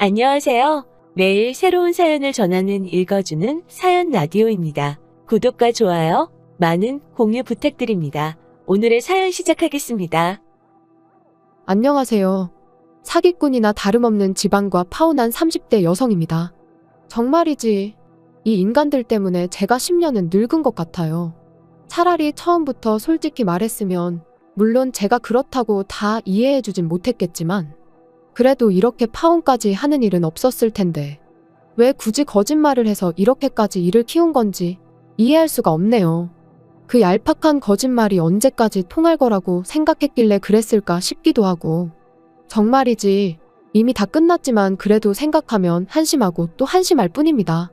안녕하세요. 매일 새로운 사연을 전하는 읽어주는 사연 라디오입니다. 구독과 좋아요, 많은 공유 부탁드립니다. 오늘의 사연 시작하겠습니다. 안녕하세요. 사기꾼이나 다름없는 지방과 파혼한 30대 여성입니다. 정말이지, 이 인간들 때문에 제가 10년은 늙은 것 같아요. 차라리 처음부터 솔직히 말했으면, 물론 제가 그렇다고 다 이해해주진 못했겠지만, 그래도 이렇게 파혼까지 하는 일은 없었을 텐데, 왜 굳이 거짓말을 해서 이렇게까지 일을 키운 건지 이해할 수가 없네요. 그 얄팍한 거짓말이 언제까지 통할 거라고 생각했길래 그랬을까 싶기도 하고, 정말이지, 이미 다 끝났지만 그래도 생각하면 한심하고 또 한심할 뿐입니다.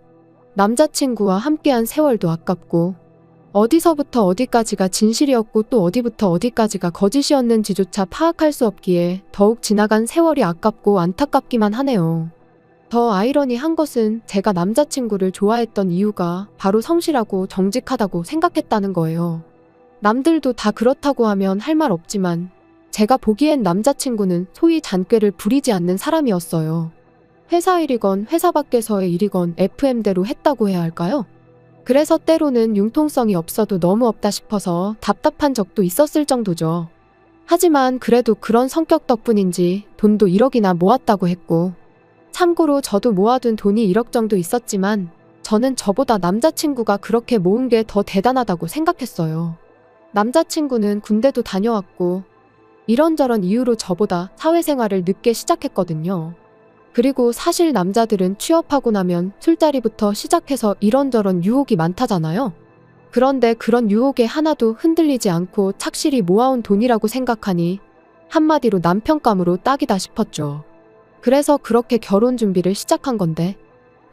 남자친구와 함께한 세월도 아깝고, 어디서부터 어디까지가 진실이었고 또 어디부터 어디까지가 거짓이었는지조차 파악할 수 없기에 더욱 지나간 세월이 아깝고 안타깝기만 하네요. 더 아이러니한 것은 제가 남자친구를 좋아했던 이유가 바로 성실하고 정직하다고 생각했다는 거예요. 남들도 다 그렇다고 하면 할 말 없지만 제가 보기엔 남자친구는 소위 잔꾀를 부리지 않는 사람이었어요. 회사 일이건 회사 밖에서의 일이건 FM대로 했다고 해야 할까요? 그래서 때로는 융통성이 없어도 너무 없다 싶어서 답답한 적도 있었을 정도죠. 하지만 그래도 그런 성격 덕분인지 돈도 1억이나 모았다고 했고, 참고로 저도 모아둔 돈이 1억 정도 있었지만 저는 저보다 남자친구가 그렇게 모은 게 더 대단하다고 생각했어요. 남자친구는 군대도 다녀왔고 이런저런 이유로 저보다 사회생활을 늦게 시작했거든요. 그리고 사실 남자들은 취업하고 나면 술자리부터 시작해서 이런저런 유혹이 많다잖아요. 그런데 그런 유혹에 하나도 흔들리지 않고 착실히 모아온 돈이라고 생각하니 한마디로 남편감으로 딱이다 싶었죠. 그래서 그렇게 결혼 준비를 시작한 건데,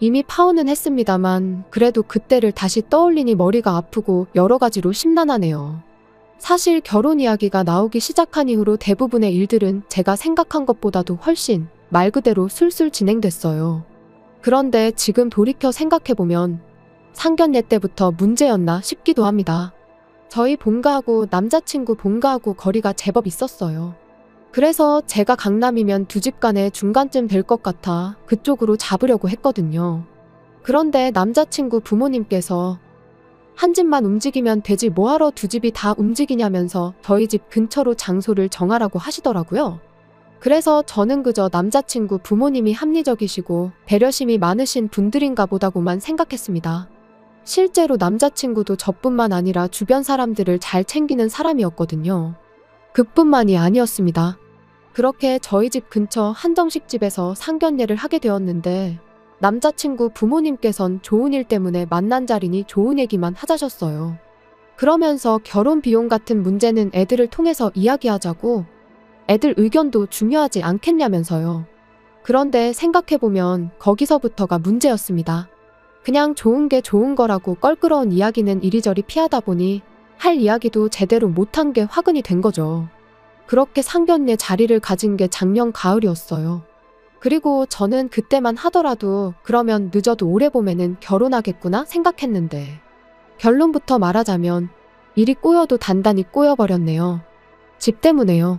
이미 파혼은 했습니다만 그래도 그때를 다시 떠올리니 머리가 아프고 여러 가지로 심란하네요. 사실 결혼 이야기가 나오기 시작한 이후로 대부분의 일들은 제가 생각한 것보다도 훨씬 말 그대로 술술 진행됐어요. 그런데 지금 돌이켜 생각해보면 상견례 때부터 문제였나 싶기도 합니다. 저희 본가하고 남자친구 본가하고 거리가 제법 있었어요. 그래서 제가 강남이면 두 집 간의 중간쯤 될 것 같아 그쪽으로 잡으려고 했거든요. 그런데 남자친구 부모님께서 한 집만 움직이면 되지 뭐하러 두 집이 다 움직이냐면서 저희 집 근처로 장소를 정하라고 하시더라고요. 그래서 저는 그저 남자친구 부모님이 합리적이시고 배려심이 많으신 분들인가 보다고만 생각했습니다. 실제로 남자친구도 저뿐만 아니라 주변 사람들을 잘 챙기는 사람이었거든요. 그뿐만이 아니었습니다. 그렇게 저희 집 근처 한정식집에서 상견례를 하게 되었는데, 남자친구 부모님께선 좋은 일 때문에 만난 자리니 좋은 얘기만 하자셨어요. 그러면서 결혼 비용 같은 문제는 애들을 통해서 이야기하자고, 애들 의견도 중요하지 않겠냐면서요. 그런데 생각해보면 거기서부터가 문제였습니다. 그냥 좋은 게 좋은 거라고 껄끄러운 이야기는 이리저리 피하다 보니 할 이야기도 제대로 못한 게 화근이 된 거죠. 그렇게 상견례 자리를 가진 게 작년 가을이었어요. 그리고 저는 그때만 하더라도 그러면 늦어도 올해 봄에는 결혼하겠구나 생각했는데, 결론부터 말하자면 일이 꼬여도 단단히 꼬여버렸네요. 집 때문에요.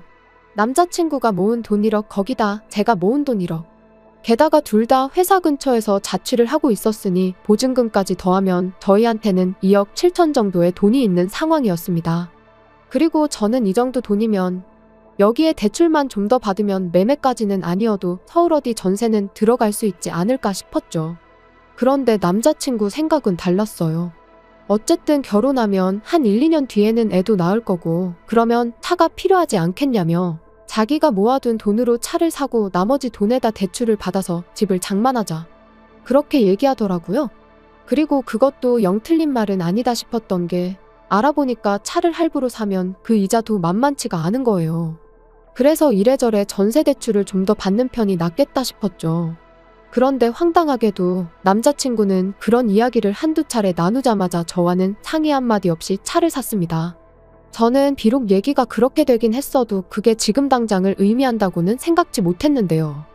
남자친구가 모은 돈 1억, 거기다 제가 모은 돈 1억. 게다가 둘 다 회사 근처에서 자취를 하고 있었으니 보증금까지 더하면 저희한테는 2억 7천 정도의 돈이 있는 상황이었습니다. 그리고 저는 이 정도 돈이면 여기에 대출만 좀 더 받으면 매매까지는 아니어도 서울 어디 전세는 들어갈 수 있지 않을까 싶었죠. 그런데 남자친구 생각은 달랐어요. 어쨌든 결혼하면 한 1, 2년 뒤에는 애도 낳을 거고 그러면 차가 필요하지 않겠냐며 자기가 모아둔 돈으로 차를 사고 나머지 돈에다 대출을 받아서 집을 장만하자, 그렇게 얘기하더라고요. 그리고 그것도 영 틀린 말은 아니다 싶었던 게, 알아보니까 차를 할부로 사면 그 이자도 만만치가 않은 거예요. 그래서 이래저래 전세 대출을 좀 더 받는 편이 낫겠다 싶었죠. 그런데 황당하게도 남자친구는 그런 이야기를 한두 차례 나누자마자 저와는 상의 한마디 없이 차를 샀습니다. 저는 비록 얘기가 그렇게 되긴 했어도 그게 지금 당장을 의미한다고는 생각지 못했는데요.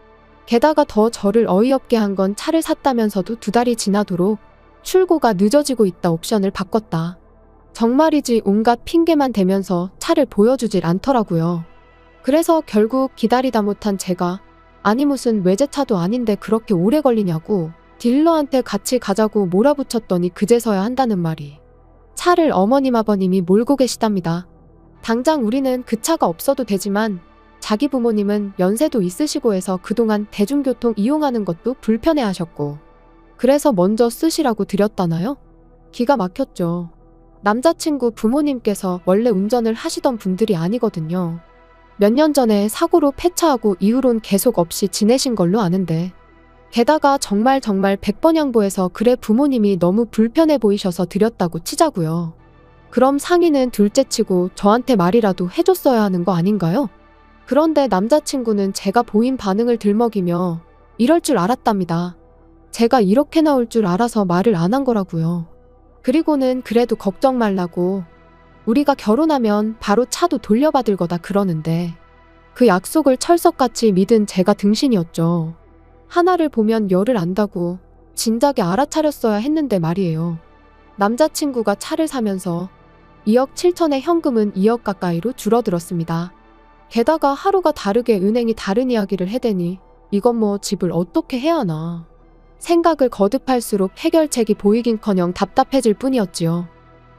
게다가 더 저를 어이없게 한 건 차를 샀다면서도 2달이 지나도록 출고가 늦어지고 있다 옵션을 바꿨다. 정말이지 온갖 핑계만 대면서 차를 보여주질 않더라고요. 그래서 결국 기다리다 못한 제가 아니 무슨 외제차도 아닌데 그렇게 오래 걸리냐고 딜러한테 같이 가자고 몰아붙였더니 그제서야 한다는 말이. 차를 어머님 아버님이 몰고 계시답니다. 당장 우리는 그 차가 없어도 되지만 자기 부모님은 연세도 있으시고 해서 그동안 대중교통 이용하는 것도 불편해하셨고 그래서 먼저 쓰시라고 드렸다나요? 기가 막혔죠. 남자친구 부모님께서 원래 운전을 하시던 분들이 아니거든요. 몇 년 전에 사고로 폐차하고 이후론 계속 없이 지내신 걸로 아는데 게다가 정말 100번 양보해서 그래 부모님이 너무 불편해 보이셔서 드렸다고 치자고요. 그럼 상의는 둘째치고 저한테 말이라도 해줬어야 하는 거 아닌가요? 그런데 남자친구는 제가 보인 반응을 들먹이며 이럴 줄 알았답니다. 제가 이렇게 나올 줄 알아서 말을 안 한 거라고요. 그리고는 그래도 걱정 말라고 우리가 결혼하면 바로 차도 돌려받을 거다 그러는데 그 약속을 철석같이 믿은 제가 등신이었죠. 하나를 보면 열을 안다고 진작에 알아차렸어야 했는데 말이에요. 남자친구가 차를 사면서 2억 7천의 현금은 2억 가까이로 줄어들었습니다. 게다가 하루가 다르게 은행이 다른 이야기를 해대니 이건 뭐 집을 어떻게 해야 하나. 생각을 거듭할수록 해결책이 보이긴커녕 답답해질 뿐이었지요.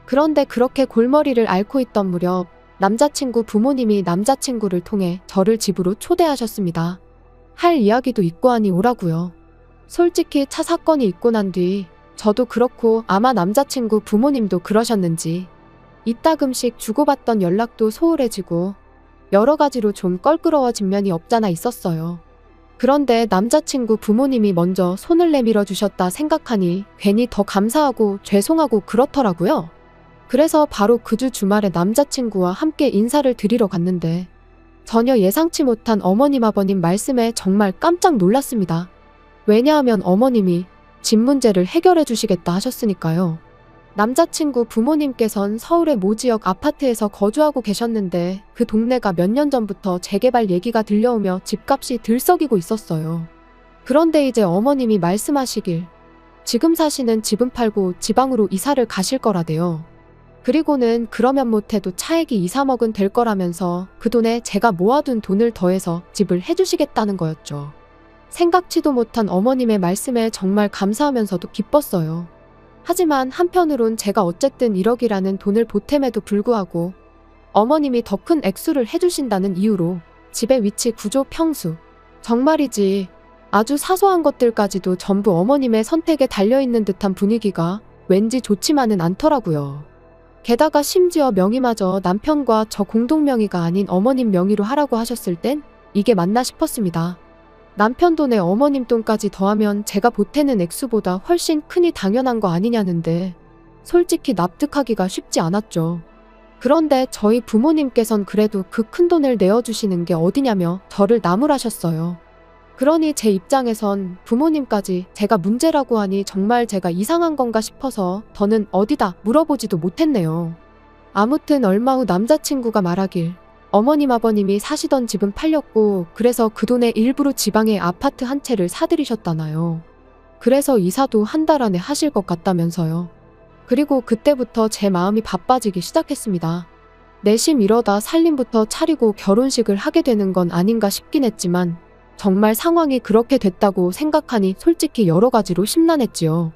그런데 그렇게 골머리를 앓고 있던 무렵 남자친구 부모님이 남자친구를 통해 저를 집으로 초대하셨습니다. 할 이야기도 있고 하니 오라고요. 솔직히 차 사건이 있고 난 뒤 저도 그렇고 아마 남자친구 부모님도 그러셨는지 이따금씩 주고받던 연락도 소홀해지고 여러 가지로 좀 껄끄러워진 면이 없잖아 있었어요. 그런데 남자친구 부모님이 먼저 손을 내밀어 주셨다 생각하니 괜히 더 감사하고 죄송하고 그렇더라고요. 그래서 바로 그 주 주말에 남자친구와 함께 인사를 드리러 갔는데 전혀 예상치 못한 어머님 아버님 말씀에 정말 깜짝 놀랐습니다. 왜냐하면 어머님이 집 문제를 해결해 주시겠다 하셨으니까요. 남자친구 부모님께선 서울의 모 지역 아파트에서 거주하고 계셨는데 그 동네가 몇 년 전부터 재개발 얘기가 들려오며 집값이 들썩이고 있었어요. 그런데 이제 어머님이 말씀하시길 지금 사시는 집은 팔고 지방으로 이사를 가실 거라대요. 그리고는 그러면 못해도 차액이 2, 3억은 될 거라면서 그 돈에 제가 모아둔 돈을 더해서 집을 해주시겠다는 거였죠. 생각지도 못한 어머님의 말씀에 정말 감사하면서도 기뻤어요. 하지만 한편으론 제가 어쨌든 1억이라는 돈을 보탬에도 불구하고 어머님이 더 큰 액수를 해주신다는 이유로 집의 위치, 구조, 평수 정말이지 아주 사소한 것들까지도 전부 어머님의 선택에 달려있는 듯한 분위기가 왠지 좋지만은 않더라고요. 게다가 심지어 명의마저 남편과 저 공동 명의가 아닌 어머님 명의로 하라고 하셨을 땐 이게 맞나 싶었습니다. 남편 돈에 어머님 돈까지 더하면 제가 보태는 액수보다 훨씬 크니 당연한 거 아니냐는데 솔직히 납득하기가 쉽지 않았죠. 그런데 저희 부모님께선 그래도 그 큰 돈을 내어주시는 게 어디냐며 저를 나무라셨어요. 그러니 제 입장에선 부모님까지 제가 문제라고 하니 정말 제가 이상한 건가 싶어서 더는 어디다 물어보지도 못했네요. 아무튼 얼마 후 남자친구가 말하길 어머님 아버님이 사시던 집은 팔렸고 그래서 그 돈에 일부러 지방에 아파트 한 채를 사들이셨다나요. 그래서 이사도 한 달 안에 하실 것 같다면서요. 그리고 그때부터 제 마음이 바빠지기 시작했습니다. 내심 이러다 살림부터 차리고 결혼식을 하게 되는 건 아닌가 싶긴 했지만 정말 상황이 그렇게 됐다고 생각하니 솔직히 여러 가지로 심란했지요.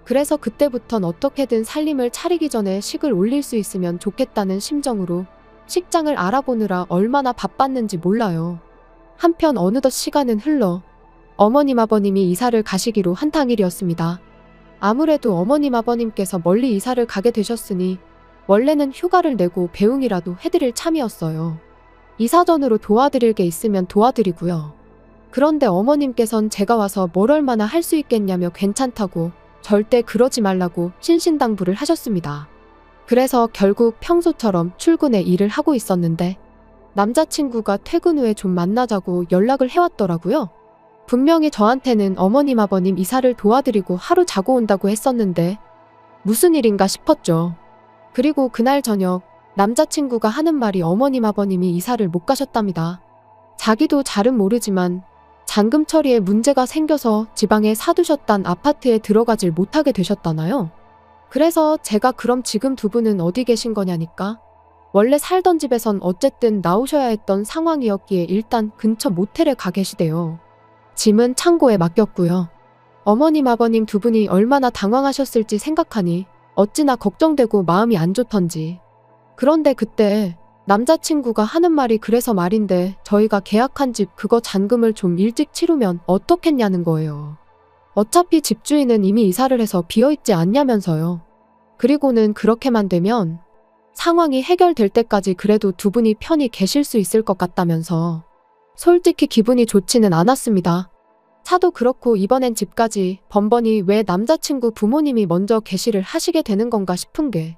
그래서 그때부턴 어떻게든 살림을 차리기 전에 식을 올릴 수 있으면 좋겠다는 심정으로 식장을 알아보느라 얼마나 바빴는지 몰라요. 한편 어느덧 시간은 흘러 어머님 아버님이 이사를 가시기로 한 당일이었습니다. 아무래도 어머님 아버님께서 멀리 이사를 가게 되셨으니 원래는 휴가를 내고 배웅이라도 해드릴 참이었어요. 이사 전으로 도와드릴 게 있으면 도와드리고요. 그런데 어머님께선 제가 와서 뭘 얼마나 할 수 있겠냐며 괜찮다고 절대 그러지 말라고 신신당부를 하셨습니다. 그래서 결국 평소처럼 출근에 일을 하고 있었는데 남자친구가 퇴근 후에 좀 만나자고 연락을 해왔더라고요. 분명히 저한테는 어머님 아버님 이사를 도와드리고 하루 자고 온다고 했었는데 무슨 일인가 싶었죠. 그리고 그날 저녁 남자친구가 하는 말이 어머님 아버님이 이사를 못 가셨답니다. 자기도 잘은 모르지만 잔금 처리에 문제가 생겨서 지방에 사두셨단 아파트에 들어가질 못하게 되셨다나요. 그래서 제가 그럼 지금 두 분은 어디 계신 거냐니까 원래 살던 집에선 어쨌든 나오셔야 했던 상황이었기에 일단 근처 모텔에 가 계시대요. 짐은 창고에 맡겼고요. 어머님 아버님 두 분이 얼마나 당황하셨을지 생각하니 어찌나 걱정되고 마음이 안 좋던지. 그런데 그때 남자친구가 하는 말이 그래서 말인데 저희가 계약한 집 그거 잔금을 좀 일찍 치르면 어떻겠냐는 거예요. 어차피 집주인은 이미 이사를 해서 비어있지 않냐면서요. 그리고는 그렇게만 되면 상황이 해결될 때까지 그래도 두 분이 편히 계실 수 있을 것 같다면서. 솔직히 기분이 좋지는 않았습니다. 차도 그렇고 이번엔 집까지 번번이 왜 남자친구 부모님이 먼저 개시를 하시게 되는 건가 싶은 게.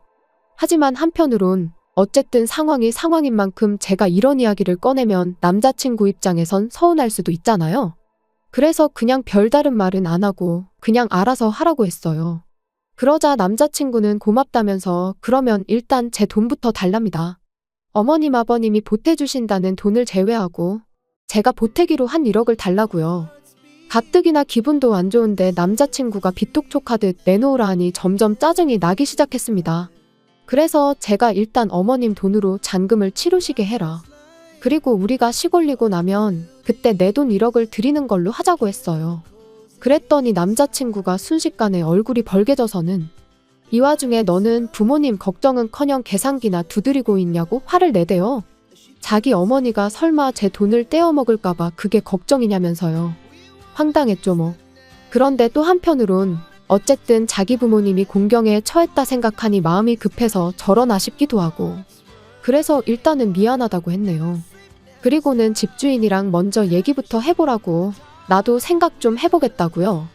하지만 한편으론 어쨌든 상황이 상황인 만큼 제가 이런 이야기를 꺼내면 남자친구 입장에선 서운할 수도 있잖아요. 그래서 그냥 별다른 말은 안 하고 그냥 알아서 하라고 했어요. 그러자 남자친구는 고맙다면서 그러면 일단 제 돈부터 달랍니다. 어머님 아버님이 보태주신다는 돈을 제외하고 제가 보태기로 한 1억을 달라고요. 가뜩이나 기분도 안 좋은데 남자친구가 빚독촉하듯 내놓으라 하니 점점 짜증이 나기 시작했습니다. 그래서 제가 일단 어머님 돈으로 잔금을 치르시게 해라. 그리고 우리가 시골리고 나면 그때 내 돈 1억을 드리는 걸로 하자고 했어요. 그랬더니 남자친구가 순식간에 얼굴이 벌개져서는 이 와중에 너는 부모님 걱정은커녕 계산기나 두드리고 있냐고 화를 내대요. 자기 어머니가 설마 제 돈을 떼어먹을까봐 그게 걱정이냐면서요. 황당했죠 뭐. 그런데 또 한편으론 어쨌든 자기 부모님이 공경에 처했다 생각하니 마음이 급해서 저러나 싶기도 하고. 그래서 일단은 미안하다고 했네요. 그리고는 집주인이랑 먼저 얘기부터 해보라고 나도 생각 좀 해보겠다고요.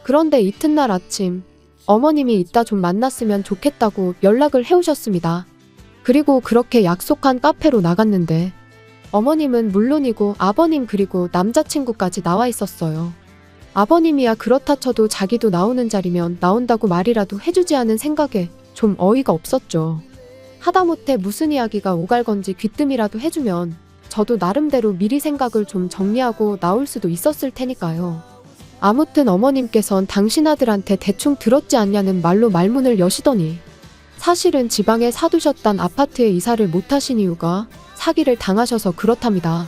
그런데 이튿날 아침 어머님이 이따 좀 만났으면 좋겠다고 연락을 해오셨습니다. 그리고 그렇게 약속한 카페로 나갔는데 어머님은 물론이고 아버님 그리고 남자친구까지 나와 있었어요. 아버님이야 그렇다 쳐도 자기도 나오는 자리면 나온다고 말이라도 해주지 않은 생각에 좀 어이가 없었죠. 하다못해 무슨 이야기가 오갈 건지 귀뜸이라도 해주면 저도 나름대로 미리 생각을 좀 정리하고 나올 수도 있었을 테니까요. 아무튼 어머님께선 당신 아들한테 대충 들었지 않냐는 말로 말문을 여시더니 사실은 지방에 사두셨던 아파트에 이사를 못하신 이유가 사기를 당하셔서 그렇답니다.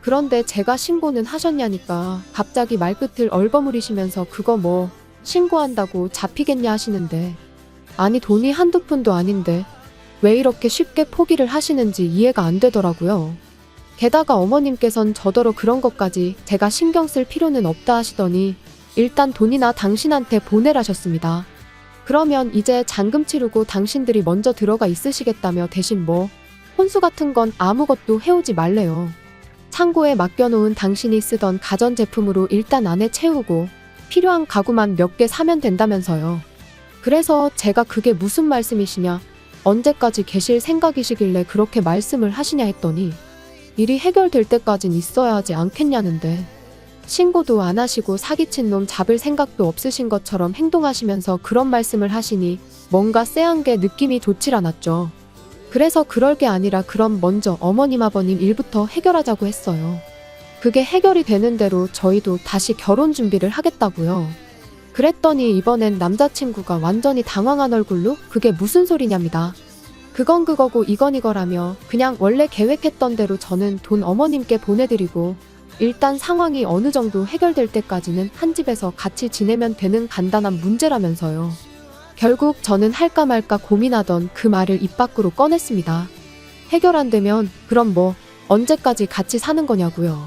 그런데 제가 신고는 하셨냐니까 갑자기 말끝을 얼버무리시면서 그거 뭐 신고한다고 잡히겠냐 하시는데 아니 돈이 한두 푼도 아닌데 왜 이렇게 쉽게 포기를 하시는지 이해가 안 되더라고요. 게다가 어머님께선 저더러 그런 것까지 제가 신경 쓸 필요는 없다 하시더니 일단 돈이나 당신한테 보내라셨습니다. 그러면 이제 잔금 치르고 당신들이 먼저 들어가 있으시겠다며 대신 뭐 혼수 같은 건 아무것도 해오지 말래요. 창고에 맡겨놓은 당신이 쓰던 가전제품으로 일단 안에 채우고 필요한 가구만 몇 개 사면 된다면서요. 그래서 제가 그게 무슨 말씀이시냐, 언제까지 계실 생각이시길래 그렇게 말씀을 하시냐 했더니 일이 해결될 때까진 있어야 하지 않겠냐는데 신고도 안 하시고 사기친 놈 잡을 생각도 없으신 것처럼 행동하시면서 그런 말씀을 하시니 뭔가 쎄한 게 느낌이 좋질 않았죠. 그래서 그럴 게 아니라 그럼 먼저 어머님 아버님 일부터 해결하자고 했어요. 그게 해결이 되는 대로 저희도 다시 결혼 준비를 하겠다고요. 그랬더니 이번엔 남자친구가 완전히 당황한 얼굴로 그게 무슨 소리냐입니다. 그건 그거고 이건 이거라며 그냥 원래 계획했던 대로 저는 돈 어머님께 보내드리고 일단 상황이 어느 정도 해결될 때까지는 한 집에서 같이 지내면 되는 간단한 문제라면서요. 결국 저는 할까 말까 고민하던 그 말을 입 밖으로 꺼냈습니다. 해결 안 되면 그럼 뭐 언제까지 같이 사는 거냐고요.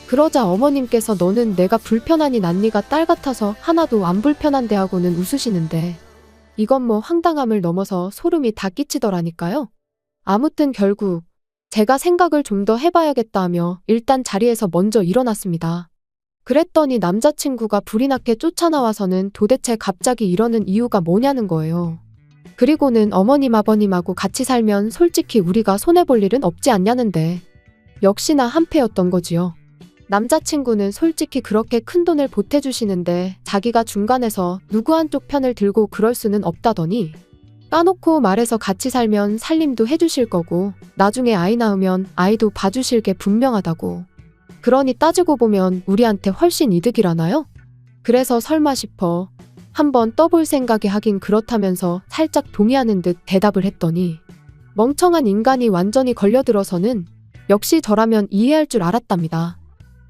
그러자 어머님께서 너는 내가 불편하니 난 네가 딸 같아서 하나도 안 불편한데 하고는 웃으시는데 이건 뭐 황당함을 넘어서 소름이 다 끼치더라니까요. 아무튼 결국 제가 생각을 좀 더 해봐야겠다 하며 일단 자리에서 먼저 일어났습니다. 그랬더니 남자친구가 불이 나게 쫓아나와서는 도대체 갑자기 이러는 이유가 뭐냐는 거예요. 그리고는 어머님 아버님하고 같이 살면 솔직히 우리가 손해볼 일은 없지 않냐는데 역시나 한패였던 거지요. 남자친구는 솔직히 그렇게 큰 돈을 보태주시는데 자기가 중간에서 누구 한쪽 편을 들고 그럴 수는 없다더니 까놓고 말해서 같이 살면 살림도 해주실 거고 나중에 아이 낳으면 아이도 봐주실 게 분명하다고. 그러니 따지고 보면 우리한테 훨씬 이득이라나요? 그래서 설마 싶어 한번 떠볼 생각이 하긴 그렇다면서 살짝 동의하는 듯 대답을 했더니 멍청한 인간이 완전히 걸려들어서는 역시 저라면 이해할 줄 알았답니다.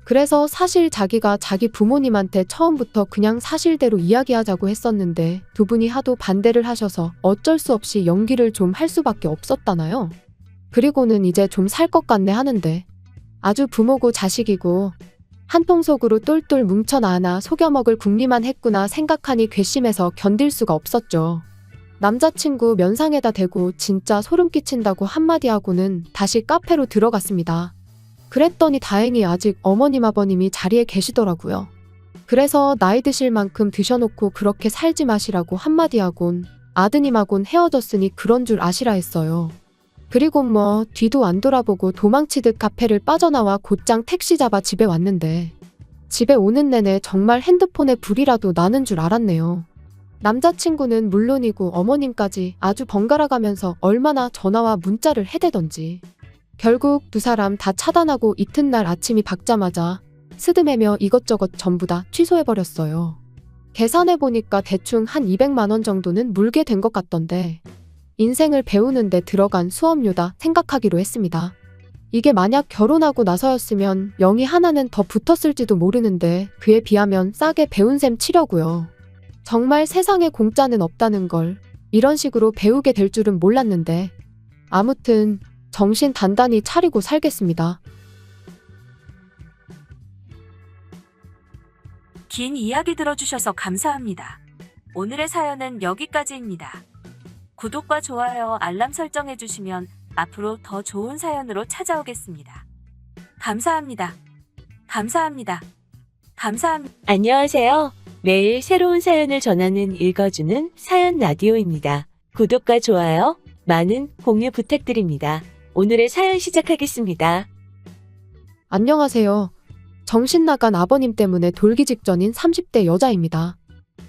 그래서 사실 자기가 자기 부모님한테 처음부터 그냥 사실대로 이야기하자고 했었는데 두 분이 하도 반대를 하셔서 어쩔 수 없이 연기를 좀 할 수밖에 없었다나요? 그리고는 이제 좀 살 것 같네 하는데 아주 부모고 자식이고 한통속으로 똘똘 뭉쳐나나 속여먹을 궁리만 했구나 생각하니 괘씸해서 견딜 수가 없었죠. 남자친구 면상에다 대고 진짜 소름 끼친다고 한마디 하고는 다시 카페로 들어갔습니다. 그랬더니 다행히 아직 어머님 아버님이 자리에 계시더라고요. 그래서 나이 드실 만큼 드셔놓고 그렇게 살지 마시라고 한마디 하곤 아드님하곤 헤어졌으니 그런 줄 아시라 했어요. 그리고 뭐 뒤도 안 돌아보고 도망치듯 카페를 빠져나와 곧장 택시 잡아 집에 왔는데 집에 오는 내내 정말 핸드폰에 불이라도 나는 줄 알았네요. 남자친구는 물론이고 어머님까지 아주 번갈아가면서 얼마나 전화와 문자를 해대던지 결국 두 사람 다 차단하고 이튿날 아침이 밝자마자 스드메며 이것저것 전부 다 취소해버렸어요. 계산해보니까 대충 한 200만 원 정도는 물게 된 것 같던데 인생을 배우는데 들어간 수업료다 생각하기로 했습니다. 이게 만약 결혼하고 나서였으면 영이 하나는 더 붙었을지도 모르는데 그에 비하면 싸게 배운 셈 치려고요. 정말 세상에 공짜는 없다는 걸 이런 식으로 배우게 될 줄은 몰랐는데 아무튼 정신 단단히 차리고 살겠습니다. 긴 이야기 들어주셔서 감사합니다. 오늘의 사연은 여기까지입니다. 구독과 좋아요, 알람 설정해주시면 앞으로 더 좋은 사연으로 찾아오겠습니다. 감사합니다. 감사합니다. 감사합니다. 안녕하세요. 매일 새로운 사연을 전하는 읽어주는 사연 라디오입니다. 구독과 좋아요, 많은 공유 부탁드립니다. 오늘의 사연 시작하겠습니다. 안녕하세요. 정신 나간 아버님 때문에 돌기 직전인 30대 여자입니다.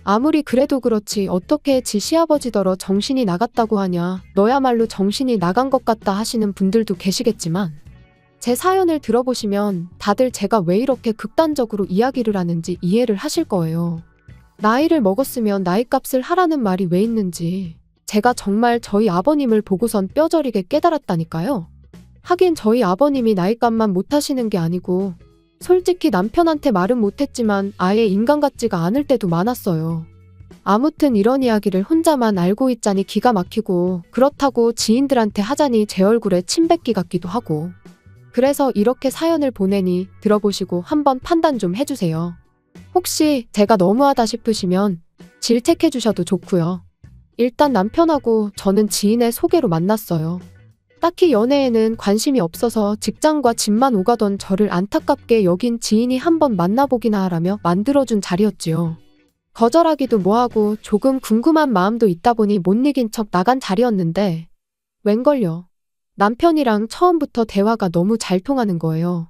아무리 그래도 그렇지 어떻게 지 시아버지더러 정신이 나갔다고 하냐, 너야말로 정신이 나간 것 같다 하시는 분들도 계시겠지만 제 사연을 들어보시면 다들 제가 왜 이렇게 극단적으로 이야기를 하는지 이해를 하실 거예요. 나이를 먹었으면 나이값을 하라는 말이 왜 있는지 제가 정말 저희 아버님을 보고선 뼈저리게 깨달았다니까요. 하긴 저희 아버님이 나이값만 못하시는 게 아니고 솔직히 남편한테 말은 못했지만 아예 인간 같지가 않을 때도 많았어요. 아무튼 이런 이야기를 혼자만 알고 있자니 기가 막히고 그렇다고 지인들한테 하자니 제 얼굴에 침 뱉기 같기도 하고 그래서 이렇게 사연을 보내니 들어보시고 한번 판단 좀 해주세요. 혹시 제가 너무하다 싶으시면 질책해 주셔도 좋고요. 일단 남편하고 저는 지인의 소개로 만났어요. 딱히 연애에는 관심이 없어서 직장과 집만 오가던 저를 안타깝게 여긴 지인이 한번 만나보기나 하라며 만들어준 자리였지요. 거절하기도 뭐하고 조금 궁금한 마음도 있다 보니 못 이긴 척 나간 자리였는데 웬걸요. 남편이랑 처음부터 대화가 너무 잘 통하는 거예요.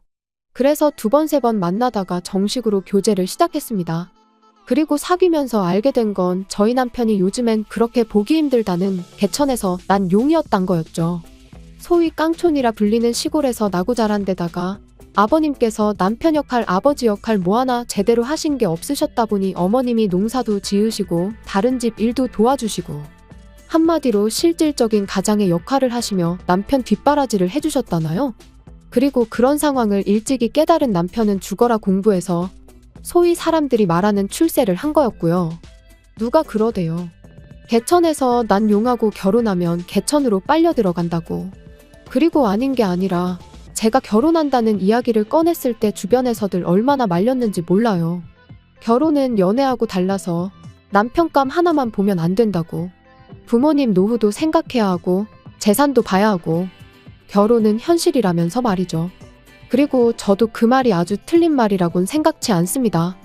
그래서 2번, 3번 만나다가 정식으로 교제를 시작했습니다. 그리고 사귀면서 알게 된 건 저희 남편이 요즘엔 그렇게 보기 힘들다는 개천에서 난 용이었단 거였죠. 소위 깡촌이라 불리는 시골에서 나고 자란 데다가 아버님께서 남편 역할, 아버지 역할 뭐 하나 제대로 하신 게 없으셨다 보니 어머님이 농사도 지으시고 다른 집 일도 도와주시고 한마디로 실질적인 가장의 역할을 하시며 남편 뒷바라지를 해주셨다나요? 그리고 그런 상황을 일찍이 깨달은 남편은 죽어라 공부해서 소위 사람들이 말하는 출세를 한 거였고요. 누가 그러대요. 개천에서 난 용하고 결혼하면 개천으로 빨려 들어간다고. 그리고 아닌 게 아니라 제가 결혼한다는 이야기를 꺼냈을 때 주변에서들 얼마나 말렸는지 몰라요. 결혼은 연애하고 달라서 남편감 하나만 보면 안 된다고. 부모님 노후도 생각해야 하고 재산도 봐야 하고 결혼은 현실이라면서 말이죠. 그리고 저도 그 말이 아주 틀린 말이라곤 생각치 않습니다.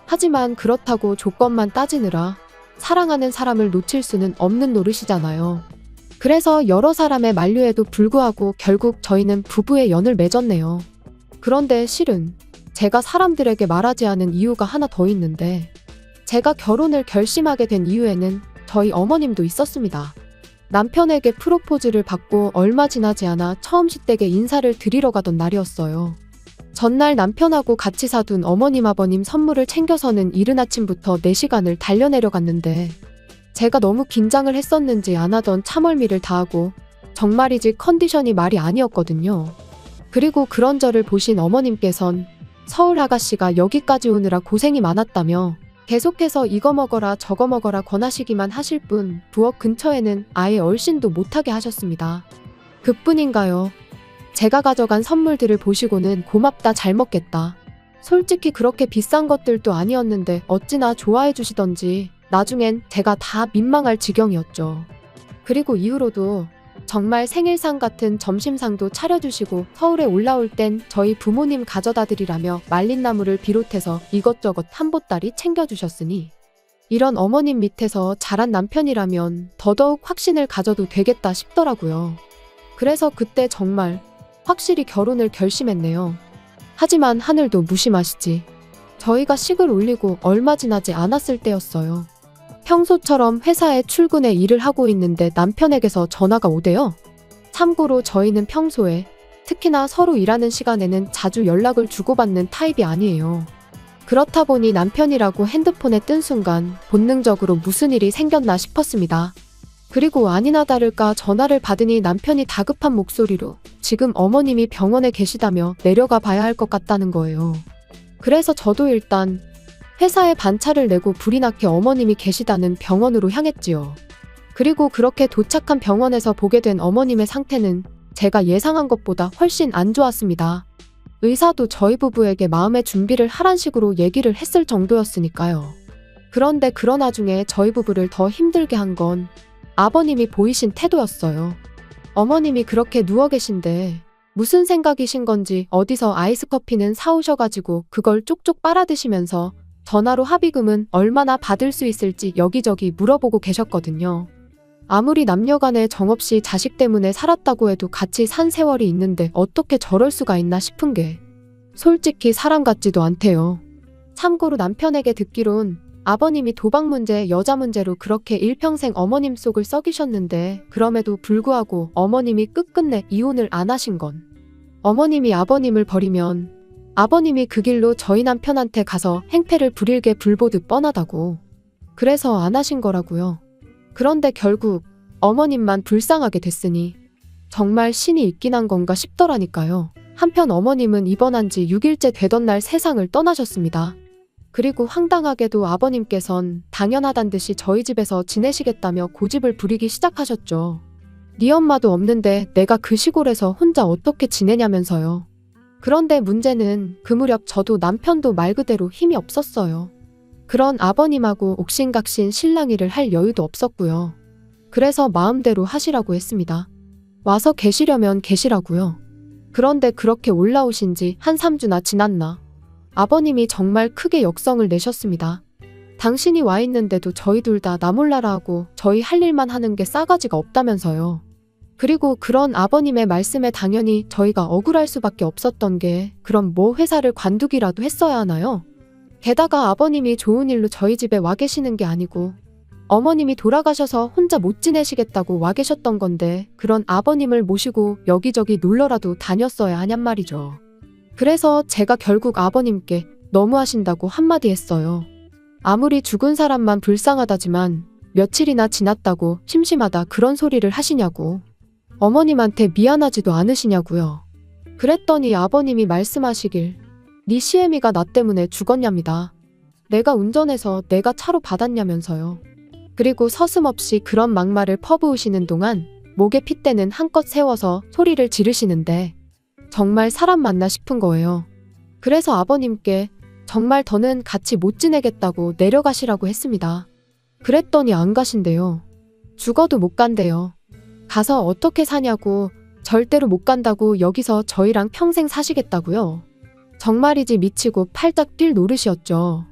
하지만 그렇다고 조건만 따지느라 사랑하는 사람을 놓칠 수는 없는 노릇이잖아요. 그래서 여러 사람의 만류에도 불구하고 결국 저희는 부부의 연을 맺었네요. 그런데 실은 제가 사람들에게 말하지 않은 이유가 하나 더 있는데 제가 결혼을 결심하게 된 이유에는 저희 어머님도 있었습니다. 남편에게 프로포즈를 받고 얼마 지나지 않아 처음 시댁에 인사를 드리러 가던 날이었어요. 전날 남편하고 같이 사둔 어머님 아버님 선물을 챙겨서는 이른 아침부터 4시간을 달려내려갔는데 제가 너무 긴장을 했었는지 안 하던 참을미를 다하고 정말이지 컨디션이 말이 아니었거든요. 그리고 그런 저를 보신 어머님께선 서울 아가씨가 여기까지 오느라 고생이 많았다며 계속해서 이거 먹어라 저거 먹어라 권하시기만 하실 뿐 부엌 근처에는 아예 얼씬도 못하게 하셨습니다. 그뿐인가요? 제가 가져간 선물들을 보시고는 고맙다 잘 먹겠다. 솔직히 그렇게 비싼 것들도 아니었는데 어찌나 좋아해 주시던지 나중엔 제가 다 민망할 지경이었죠. 그리고 이후로도 정말 생일상 같은 점심상도 차려주시고 서울에 올라올 땐 저희 부모님 가져다 드리라며 말린 나물을 비롯해서 이것저것 한 보따리 챙겨주셨으니 이런 어머님 밑에서 자란 남편이라면 더더욱 확신을 가져도 되겠다 싶더라고요. 그래서 그때 정말 확실히 결혼을 결심했네요. 하지만 하늘도 무심하시지. 저희가 식을 올리고 얼마 지나지 않았을 때였어요. 평소처럼 회사에 출근해 일을 하고 있는데 남편에게서 전화가 오대요. 참고로 저희는 평소에 특히나 서로 일하는 시간에는 자주 연락을 주고받는 타입이 아니에요. 그렇다 보니 남편이라고 핸드폰에 뜬 순간 본능적으로 무슨 일이 생겼나 싶었습니다. 그리고 아니나 다를까 전화를 받으니 남편이 다급한 목소리로 지금 어머님이 병원에 계시다며 내려가 봐야 할 것 같다는 거예요. 그래서 저도 일단 회사에 반차를 내고 불이 나게 어머님이 계시다는 병원으로 향했지요. 그리고 그렇게 도착한 병원에서 보게 된 어머님의 상태는 제가 예상한 것보다 훨씬 안 좋았습니다. 의사도 저희 부부에게 마음의 준비를 하란 식으로 얘기를 했을 정도였으니까요. 그런데 그런 와중에 저희 부부를 더 힘들게 한 건 아버님이 보이신 태도였어요. 어머님이 그렇게 누워 계신데 무슨 생각이신 건지 어디서 아이스 커피는 사오셔가지고 그걸 쪽쪽 빨아드시면서 전화로 합의금은 얼마나 받을 수 있을지 여기저기 물어보고 계셨거든요. 아무리 남녀간에 정없이 자식 때문에 살았다고 해도 같이 산 세월이 있는데 어떻게 저럴 수가 있나 싶은 게 솔직히 사람 같지도 않대요. 참고로 남편에게 듣기론 아버님이 도박 문제, 여자 문제로 그렇게 일평생 어머님 속을 썩이셨는데 그럼에도 불구하고 어머님이 끝끝내 이혼을 안 하신 건 어머님이 아버님을 버리면 아버님이 그 길로 저희 남편한테 가서 행패를 부릴 게 불보듯 뻔하다고. 그래서 안 하신 거라고요. 그런데 결국 어머님만 불쌍하게 됐으니 정말 신이 있긴 한 건가 싶더라니까요. 한편 어머님은 입원한 지 6일째 되던 날 세상을 떠나셨습니다. 그리고 황당하게도 아버님께선 당연하단 듯이 저희 집에서 지내시겠다며 고집을 부리기 시작하셨죠. 네 엄마도 없는데 내가 그 시골에서 혼자 어떻게 지내냐면서요. 그런데 문제는 그 무렵 저도 남편도 말 그대로 힘이 없었어요. 그런 아버님하고 옥신각신 실랑이를 할 여유도 없었고요. 그래서 마음대로 하시라고 했습니다. 와서 계시려면 계시라고요. 그런데 그렇게 올라오신 지 한 3주나 지났나. 아버님이 정말 크게 역성을 내셨습니다. 당신이 와 있는데도 저희 둘 다 나 몰라라 하고 저희 할 일만 하는 게 싸가지가 없다면서요. 그리고 그런 아버님의 말씀에 당연히 저희가 억울할 수밖에 없었던 게 그럼 뭐 회사를 관두기라도 했어야 하나요? 게다가 아버님이 좋은 일로 저희 집에 와 계시는 게 아니고 어머님이 돌아가셔서 혼자 못 지내시겠다고 와 계셨던 건데 그런 아버님을 모시고 여기저기 놀러라도 다녔어야 하냔 말이죠. 그래서 제가 결국 아버님께 너무하신다고 한마디 했어요. 아무리 죽은 사람만 불쌍하다지만 며칠이나 지났다고 심심하다 그런 소리를 하시냐고. 어머님한테 미안하지도 않으시냐고요. 그랬더니 아버님이 말씀하시길 네 시애미가 나 때문에 죽었냐입니다. 내가 운전해서 내가 차로 받았냐면서요. 그리고 서슴없이 그런 막말을 퍼부으시는 동안 목에 핏대는 한껏 세워서 소리를 지르시는데 정말 사람 맞나 싶은 거예요. 그래서 아버님께 정말 더는 같이 못 지내겠다고 내려가시라고 했습니다. 그랬더니 안 가신대요. 죽어도 못 간대요. 가서 어떻게 사냐고 절대로 못 간다고 여기서 저희랑 평생 사시겠다고요. 정말이지 미치고 팔짝 뛸 노릇이었죠.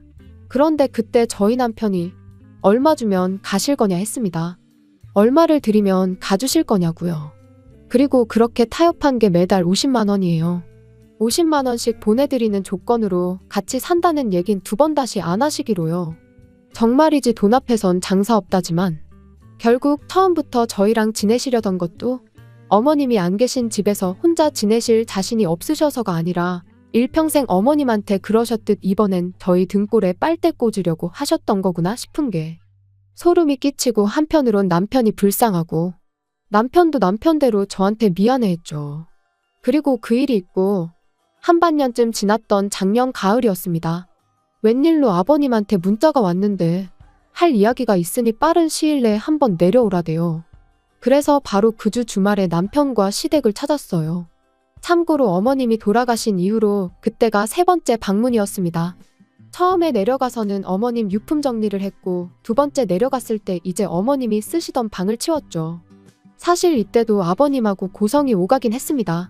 그런데 그때 저희 남편이 얼마 주면 가실 거냐 했습니다. 얼마를 드리면 가주실 거냐고요. 그리고 그렇게 타협한 게 매달 50만 원이에요. 50만 원씩 보내드리는 조건으로 같이 산다는 얘긴 2번 다시 안 하시기로요. 정말이지 돈 앞에선 장사 없다지만 결국 처음부터 저희랑 지내시려던 것도 어머님이 안 계신 집에서 혼자 지내실 자신이 없으셔서가 아니라 일평생 어머님한테 그러셨듯 이번엔 저희 등골에 빨대 꽂으려고 하셨던 거구나 싶은 게 소름이 끼치고 한편으론 남편이 불쌍하고 남편도 남편대로 저한테 미안해했죠. 그리고 그 일이 있고 한반년쯤 지났던 작년 가을이었습니다. 웬일로 아버님한테 문자가 왔는데 할 이야기가 있으니 빠른 시일 내에 한번 내려오라대요. 그래서 바로 그 주 주말에 남편과 시댁을 찾았어요. 참고로 어머님이 돌아가신 이후로 그때가 3번째 방문이었습니다. 처음에 내려가서는 어머님 유품 정리를 했고 2번째 내려갔을 때 이제 어머님이 쓰시던 방을 치웠죠. 사실 이때도 아버님하고 고성이 오가긴 했습니다.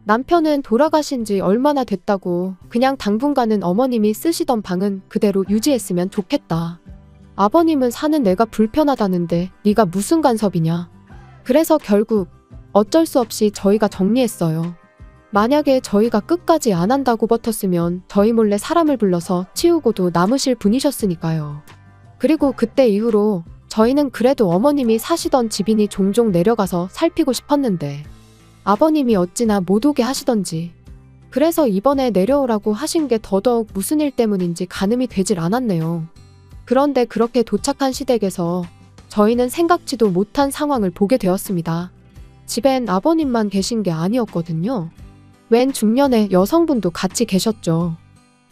남편은 돌아가신 지 얼마나 됐다고 그냥 당분간은 어머님이 쓰시던 방은 그대로 유지했으면 좋겠다. 아버님은 사는 내가 불편하다는데 네가 무슨 간섭이냐. 그래서 결국 어쩔 수 없이 저희가 정리했어요. 만약에 저희가 끝까지 안 한다고 버텼으면 저희 몰래 사람을 불러서 치우고도 남으실 분이셨으니까요. 그리고 그때 이후로 저희는 그래도 어머님이 사시던 집이니 종종 내려가서 살피고 싶었는데 아버님이 어찌나 못 오게 하시던지 그래서 이번에 내려오라고 하신 게 더더욱 무슨 일 때문인지 가늠이 되질 않았네요. 그런데 그렇게 도착한 시댁에서 저희는 생각지도 못한 상황을 보게 되었습니다. 집엔 아버님만 계신 게 아니었거든요. 웬 중년의 여성분도 같이 계셨죠.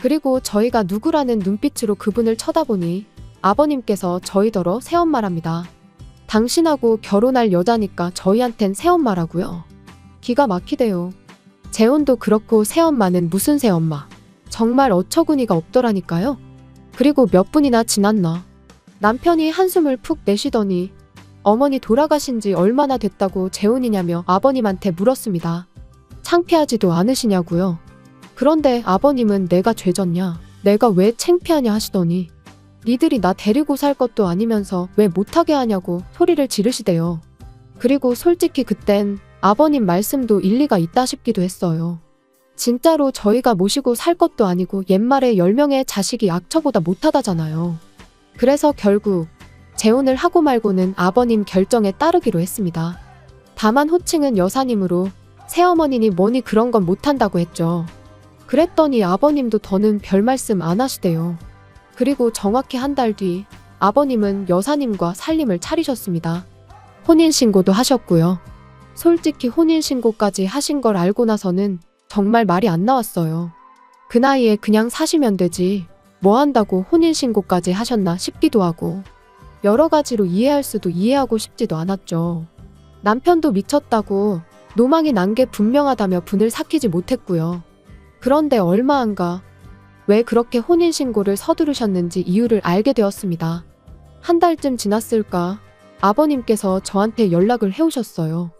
그리고 저희가 누구라는 눈빛으로 그분을 쳐다보니 아버님께서 저희더러 새엄마랍니다. 당신하고 결혼할 여자니까 저희한텐 새엄마라고요. 기가 막히대요. 재혼도 그렇고 새엄마는 무슨 새엄마. 정말 어처구니가 없더라니까요. 그리고 몇 분이나 지났나. 남편이 한숨을 푹 내쉬더니 어머니 돌아가신 지 얼마나 됐다고 재혼이냐며 아버님한테 물었습니다. 창피하지도 않으시냐고요. 그런데 아버님은 내가 죄졌냐, 내가 왜 창피하냐 하시더니 니들이 나 데리고 살 것도 아니면서 왜 못하게 하냐고 소리를 지르시대요. 그리고 솔직히 그땐 아버님 말씀도 일리가 있다 싶기도 했어요. 진짜로 저희가 모시고 살 것도 아니고 옛말에 10명의 자식이 악처보다 못하다잖아요. 그래서 결국 재혼을 하고 말고는 아버님 결정에 따르기로 했습니다. 다만 호칭은 여사님으로 새어머니니 뭐니 그런 건 못한다고 했죠. 그랬더니 아버님도 더는 별 말씀 안 하시대요. 그리고 정확히 한 달 뒤 아버님은 여사님과 살림을 차리셨습니다. 혼인신고도 하셨고요. 솔직히 혼인신고까지 하신 걸 알고 나서는 정말 말이 안 나왔어요. 그 나이에 그냥 사시면 되지 뭐 한다고 혼인신고까지 하셨나 싶기도 하고 여러 가지로 이해할 수도 이해하고 싶지도 않았죠. 남편도 미쳤다고 노망이 난 게 분명하다며 분을 삭히지 못했고요. 그런데 얼마 안 가 왜 그렇게 혼인신고를 서두르셨는지 이유를 알게 되었습니다. 한 달쯤 지났을까 아버님께서 저한테 연락을 해오셨어요.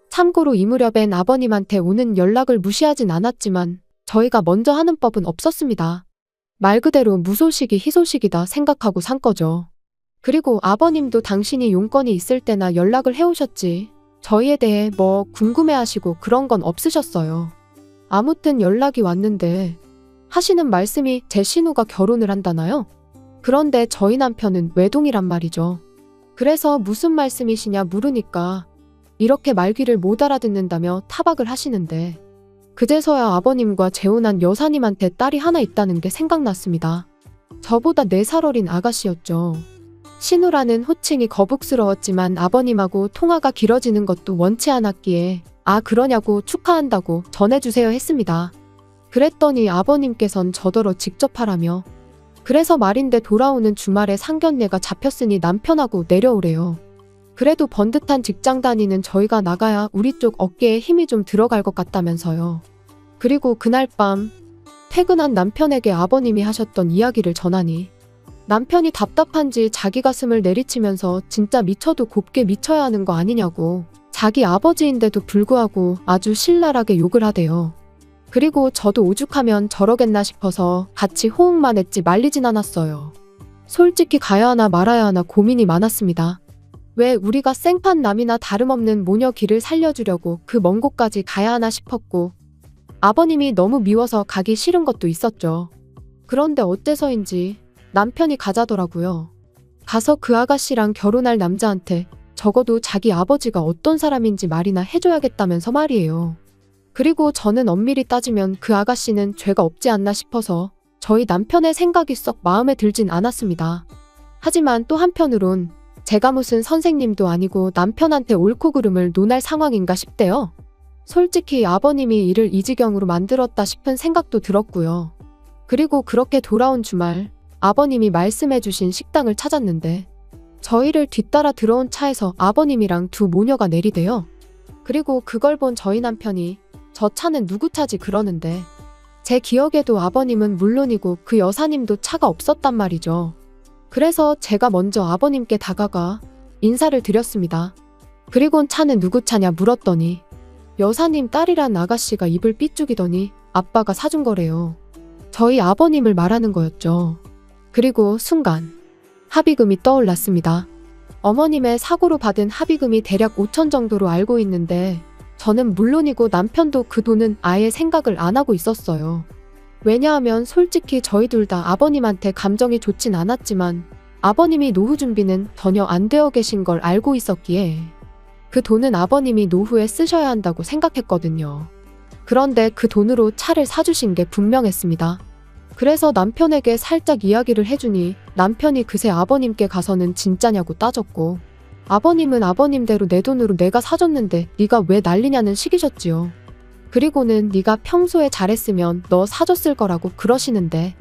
참고로 이 무렵엔 아버님한테 오는 연락을 무시하진 않았지만 저희가 먼저 하는 법은 없었습니다. 말 그대로 무소식이 희소식이다 생각하고 산 거죠. 그리고 아버님도 당신이 용건이 있을 때나 연락을 해오셨지 저희에 대해 뭐 궁금해하시고 그런 건 없으셨어요. 아무튼 연락이 왔는데 하시는 말씀이 제 신우가 결혼을 한다나요? 그런데 저희 남편은 외동이란 말이죠. 그래서 무슨 말씀이시냐 물으니까 이렇게 말귀를 못 알아듣는다며 타박을 하시는데 그제서야 아버님과 재혼한 여사님한테 딸이 하나 있다는 게 생각났습니다. 저보다 4살 어린 아가씨였죠. 신우라는 호칭이 거북스러웠지만 아버님하고 통화가 길어지는 것도 원치 않았기에 아 그러냐고 축하한다고 전해주세요 했습니다. 그랬더니 아버님께선 저더러 직접 하라며 그래서 말인데 돌아오는 주말에 상견례가 잡혔으니 남편하고 내려오래요. 그래도 번듯한 직장 다니는 저희가 나가야 우리 쪽 어깨에 힘이 좀 들어갈 것 같다면서요. 그리고 그날 밤 퇴근한 남편에게 아버님이 하셨던 이야기를 전하니 남편이 답답한지 자기 가슴을 내리치면서 진짜 미쳐도 곱게 미쳐야 하는 거 아니냐고 자기 아버지인데도 불구하고 아주 신랄하게 욕을 하대요. 그리고 저도 오죽하면 저러겠나 싶어서 같이 호응만 했지 말리진 않았어요. 솔직히 가야 하나 말아야 하나 고민이 많았습니다. 왜 우리가 생판 남이나 다름없는 모녀 길을 살려주려고 그 먼 곳까지 가야 하나 싶었고 아버님이 너무 미워서 가기 싫은 것도 있었죠. 그런데 어째서인지 남편이 가자더라고요. 가서 그 아가씨랑 결혼할 남자한테 적어도 자기 아버지가 어떤 사람인지 말이나 해줘야겠다면서 말이에요. 그리고 저는 엄밀히 따지면 그 아가씨는 죄가 없지 않나 싶어서 저희 남편의 생각이 썩 마음에 들진 않았습니다. 하지만 또 한편으론 제가 무슨 선생님도 아니고 남편한테 옳고 그름을 논할 상황인가 싶대요. 솔직히 아버님이 일을 이 지경으로 만들었다 싶은 생각도 들었고요. 그리고 그렇게 돌아온 주말 아버님이 말씀해주신 식당을 찾았는데 저희를 뒤따라 들어온 차에서 아버님이랑 두 모녀가 내리대요. 그리고 그걸 본 저희 남편이 저 차는 누구 차지 그러는데 제 기억에도 아버님은 물론이고 그 여사님도 차가 없었단 말이죠. 그래서 제가 먼저 아버님께 다가가 인사를 드렸습니다. 그리곤 차는 누구 차냐 물었더니 여사님 딸이란 아가씨가 입을 삐죽이더니 아빠가 사준 거래요. 저희 아버님을 말하는 거였죠. 그리고 순간 합의금이 떠올랐습니다. 어머님의 사고로 받은 합의금이 대략 5천 정도로 알고 있는데 저는 물론이고 남편도 그 돈은 아예 생각을 안 하고 있었어요. 왜냐하면 솔직히 저희 둘 다 아버님한테 감정이 좋진 않았지만 아버님이 노후 준비는 전혀 안 되어 계신 걸 알고 있었기에 그 돈은 아버님이 노후에 쓰셔야 한다고 생각했거든요. 그런데 그 돈으로 차를 사주신 게 분명했습니다. 그래서 남편에게 살짝 이야기를 해주니 남편이 그새 아버님께 가서는 진짜냐고 따졌고 아버님은 아버님대로 내 돈으로 내가 사줬는데 네가 왜 난리냐는 식이셨지요. 그리고는 네가 평소에 잘했으면 너 사줬을 거라고 그러시는데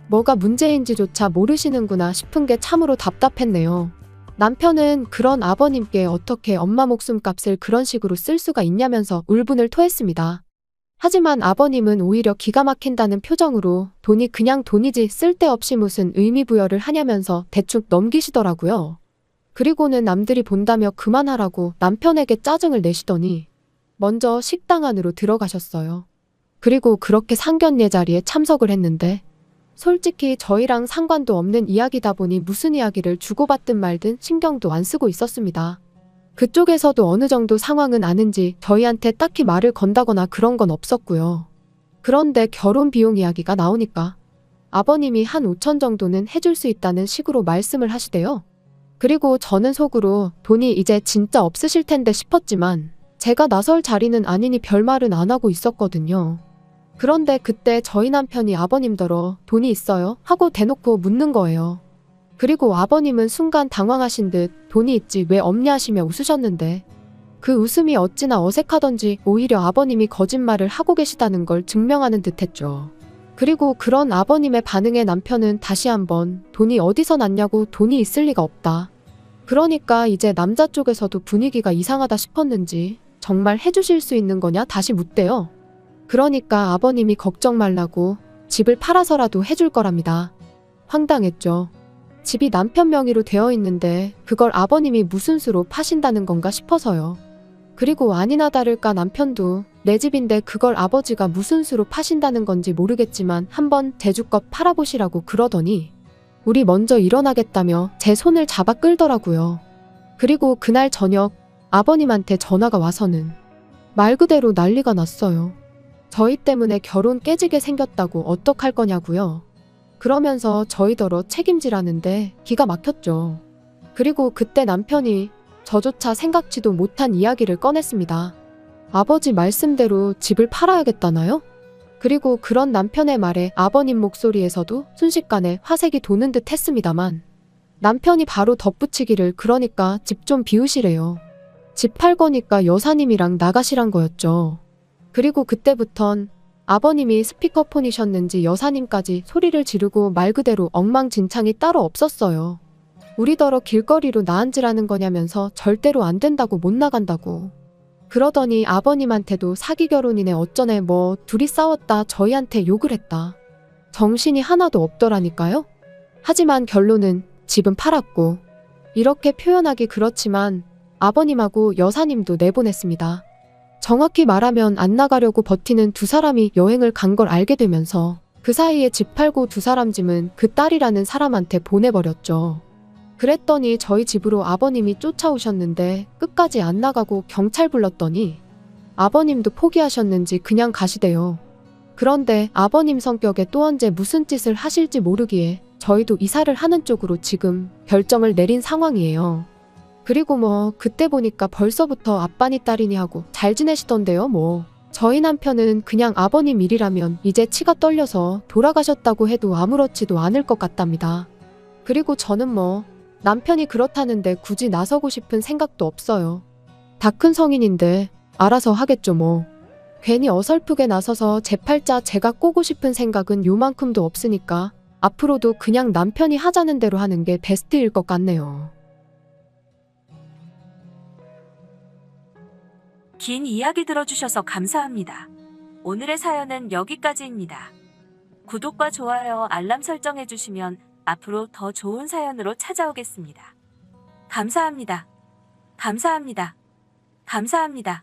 뭐가 문제인지조차 모르시는구나 싶은 게 참으로 답답했네요. 남편은 그런 아버님께 어떻게 엄마 목숨값을 그런 식으로 쓸 수가 있냐면서 울분을 토했습니다. 하지만 아버님은 오히려 기가 막힌다는 표정으로 돈이 그냥 돈이지 쓸데없이 무슨 의미 부여를 하냐면서 대충 넘기시더라고요. 그리고는 남들이 본다며 그만하라고 남편에게 짜증을 내시더니 먼저 식당 안으로 들어가셨어요. 그리고 그렇게 상견례 자리에 참석을 했는데 솔직히 저희랑 상관도 없는 이야기다 보니 무슨 이야기를 주고받든 말든 신경도 안 쓰고 있었습니다. 그쪽에서도 어느 정도 상황은 아는지 저희한테 딱히 말을 건다거나 그런 건 없었고요. 그런데 결혼 비용 이야기가 나오니까 아버님이 한 5천 정도는 해줄 수 있다는 식으로 말씀을 하시대요. 그리고 저는 속으로 돈이 이제 진짜 없으실 텐데 싶었지만 제가 나설 자리는 아니니 별말은 안 하고 있었거든요. 그런데 그때 저희 남편이 아버님더러 돈이 있어요? 하고 대놓고 묻는 거예요. 그리고 아버님은 순간 당황하신 듯 돈이 있지 왜 없냐 하시며 웃으셨는데 그 웃음이 어찌나 어색하던지 오히려 아버님이 거짓말을 하고 계시다는 걸 증명하는 듯 했죠. 그리고 그런 아버님의 반응에 남편은 다시 한번 돈이 어디서 났냐고 돈이 있을 리가 없다. 그러니까 이제 남자 쪽에서도 분위기가 이상하다 싶었는지 정말 해주실 수 있는 거냐 다시 묻대요. 그러니까 아버님이 걱정 말라고 집을 팔아서라도 해줄 거랍니다. 황당했죠. 집이 남편 명의로 되어 있는데 그걸 아버님이 무슨 수로 파신다는 건가 싶어서요. 그리고 아니나 다를까 남편도 내 집인데 그걸 아버지가 무슨 수로 파신다는 건지 모르겠지만 한번 제주껏 팔아보시라고 그러더니 우리 먼저 일어나겠다며 제 손을 잡아 끌더라고요. 그리고 그날 저녁 아버님한테 전화가 와서는 말 그대로 난리가 났어요. 저희 때문에 결혼 깨지게 생겼다고 어떡할 거냐고요. 그러면서 저희더러 책임지라는데 기가 막혔죠. 그리고 그때 남편이 저조차 생각지도 못한 이야기를 꺼냈습니다. 아버지 말씀대로 집을 팔아야겠다나요? 그리고 그런 남편의 말에 아버님 목소리에서도 순식간에 화색이 도는 듯 했습니다만 남편이 바로 덧붙이기를 그러니까 집 좀 비우시래요. 집 팔 거니까 여사님이랑 나가시란 거였죠. 그리고 그때부턴 아버님이 스피커폰이셨는지 여사님까지 소리를 지르고 말 그대로 엉망진창이 따로 없었어요. 우리더러 길거리로 나앉으라는 거냐면서 절대로 안 된다고 못 나간다고. 그러더니 아버님한테도 사기 결혼이네 어쩌네 뭐 둘이 싸웠다 저희한테 욕을 했다. 정신이 하나도 없더라니까요. 하지만 결론은 집은 팔았고 이렇게 표현하기 그렇지만 아버님하고 여사님도 내보냈습니다. 정확히 말하면 안 나가려고 버티는 두 사람이 여행을 간 걸 알게 되면서 그 사이에 집 팔고 두 사람 짐은 그 딸이라는 사람한테 보내버렸죠. 그랬더니 저희 집으로 아버님이 쫓아오셨는데 끝까지 안 나가고 경찰 불렀더니 아버님도 포기하셨는지 그냥 가시대요. 그런데 아버님 성격에 또 언제 무슨 짓을 하실지 모르기에 저희도 이사를 하는 쪽으로 지금 결정을 내린 상황이에요. 그리고 뭐 그때 보니까 벌써부터 아빠니 딸이니 하고 잘 지내시던데요 뭐. 저희 남편은 그냥 아버님 일이라면 이제 치가 떨려서 돌아가셨다고 해도 아무렇지도 않을 것 같답니다. 그리고 저는 뭐 남편이 그렇다는데 굳이 나서고 싶은 생각도 없어요. 다 큰 성인인데 알아서 하겠죠 뭐. 괜히 어설프게 나서서 제 팔자 제가 꼬고 싶은 생각은 요만큼도 없으니까 앞으로도 그냥 남편이 하자는 대로 하는 게 베스트일 것 같네요. 긴 이야기 들어주셔서 감사합니다. 오늘의 사연은 여기까지입니다. 구독과 좋아요, 알람 설정해주시면 앞으로 더 좋은 사연으로 찾아오겠습니다. 감사합니다. 감사합니다. 감사합니다.